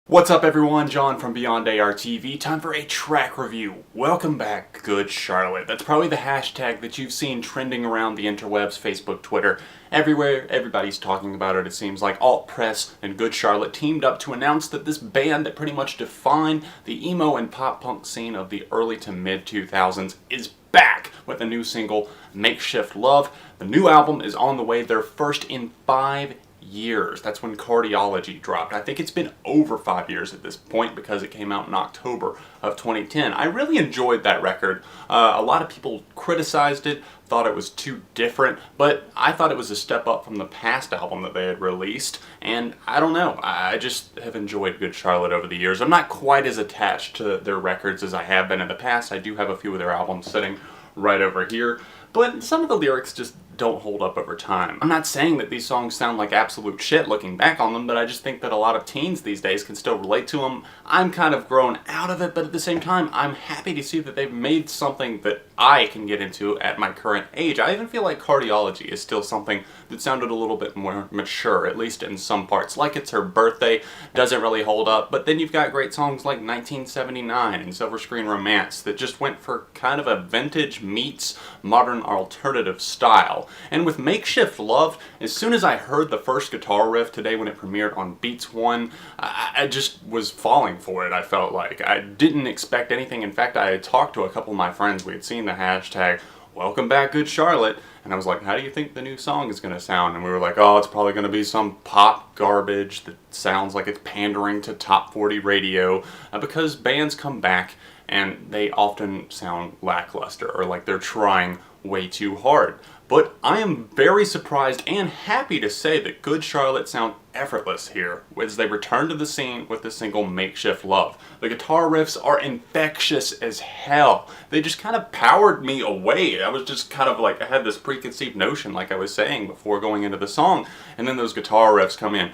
What's up everyone, John from Beyond ARTV. Time for a track review. Welcome back, Good Charlotte. That's probably the hashtag that you've seen trending around the interwebs, Facebook, Twitter. Everywhere, everybody's talking about it, it seems like. Alt Press and Good Charlotte teamed up to announce that this band that pretty much defined the emo and pop punk scene of the early to mid 2000s is back with a new single, Makeshift Love. The new album is on the way, their first in 5 years. That's when Cardiology dropped. I think it's been over 5 years at this point because it came out in October of 2010. I really enjoyed that record. A lot of people criticized it, thought it was too different, but I thought it was a step up from the past album that they had released, and I don't know, I just have enjoyed Good Charlotte over the years. I'm not quite as attached to their records as I have been in the past. I do have a few of their albums sitting right over here, but some of the lyrics just don't hold up over time. I'm not saying that these songs sound like absolute shit looking back on them, but I just think that a lot of teens these days can still relate to them. I'm kind of grown out of it, but at the same time, I'm happy to see that they've made something that I can get into at my current age. I even feel like Cardiology is still something that sounded a little bit more mature, at least in some parts. Like It's Her Birthday doesn't really hold up, but then you've got great songs like 1979 and Silver Screen Romance that just went for kind of a vintage meets modern alternative style. And with Makeshift Love, as soon as I heard the first guitar riff today when it premiered on Beats One, I just was falling for it, I felt like. I didn't expect anything. In fact, I had talked to a couple of my friends. We had seen the hashtag, Welcome Back Good Charlotte, and I was like, how do you think the new song is going to sound? And we were like, oh, it's probably going to be some pop garbage that sounds like it's pandering to top 40 radio, because bands come back and they often sound lackluster or like they're trying way too hard. But I am very surprised and happy to say that Good Charlotte sound effortless here as they return to the scene with the single Makeshift Love. The guitar riffs are infectious as hell. They just kind of powered me away. I was just kind of like, I had this preconceived notion, like I was saying before going into the song, and then those guitar riffs come in.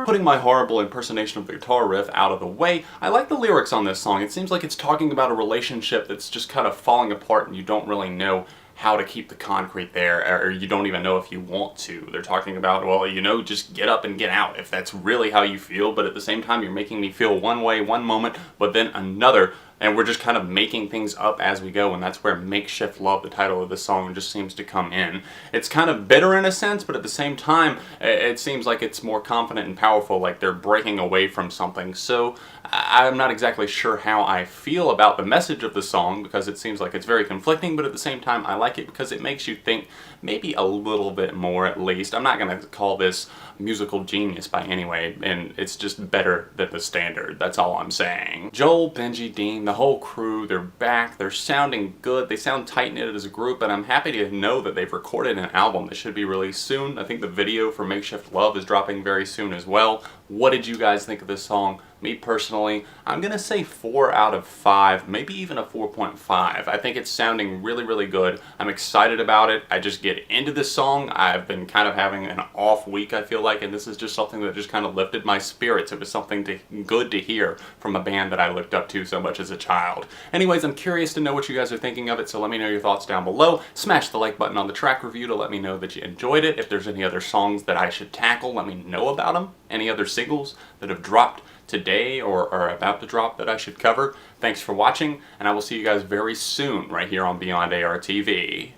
Putting my horrible impersonation of the guitar riff out of the way, I like the lyrics on this song. It seems like it's talking about a relationship that's just kind of falling apart and you don't really know how to keep the concrete there, or you don't even know if you want to. They're talking about, well, you know, just get up and get out if that's really how you feel, but at the same time you're making me feel one way one moment, but then another, and we're just kind of making things up as we go, and that's where Makeshift Love, the title of the song, just seems to come in. It's kind of bitter in a sense, but at the same time, it seems like it's more confident and powerful, like they're breaking away from something. So I'm not exactly sure how I feel about the message of the song, because it seems like it's very conflicting, but at the same time, I like it because it makes you think maybe a little bit more at least. I'm not going to call this musical genius by any way, and it's just better than the standard. That's all I'm saying. Joel, Benji, Dean, the whole crew, they're back, they're sounding good, they sound tight-knit as a group, and I'm happy to know that they've recorded an album that should be released soon. I think the video for Makeshift Love is dropping very soon as well. What did you guys think of this song? Me personally, I'm gonna say 4 out of 5, maybe even a 4.5. I think it's sounding really, really good. I'm excited about it. I just get into this song. I've been kind of having an off week, I feel like, and this is just something that just kind of lifted my spirits. It was something good to hear from a band that I looked up to so much as a child. Anyways, I'm curious to know what you guys are thinking of it, so let me know your thoughts down below. Smash the like button on the track review to let me know that you enjoyed it. If there's any other songs that I should tackle, let me know about them. Any other singles that have dropped today or are about to drop that I should cover. Thanks for watching, and I will see you guys very soon right here on Beyond ARTV.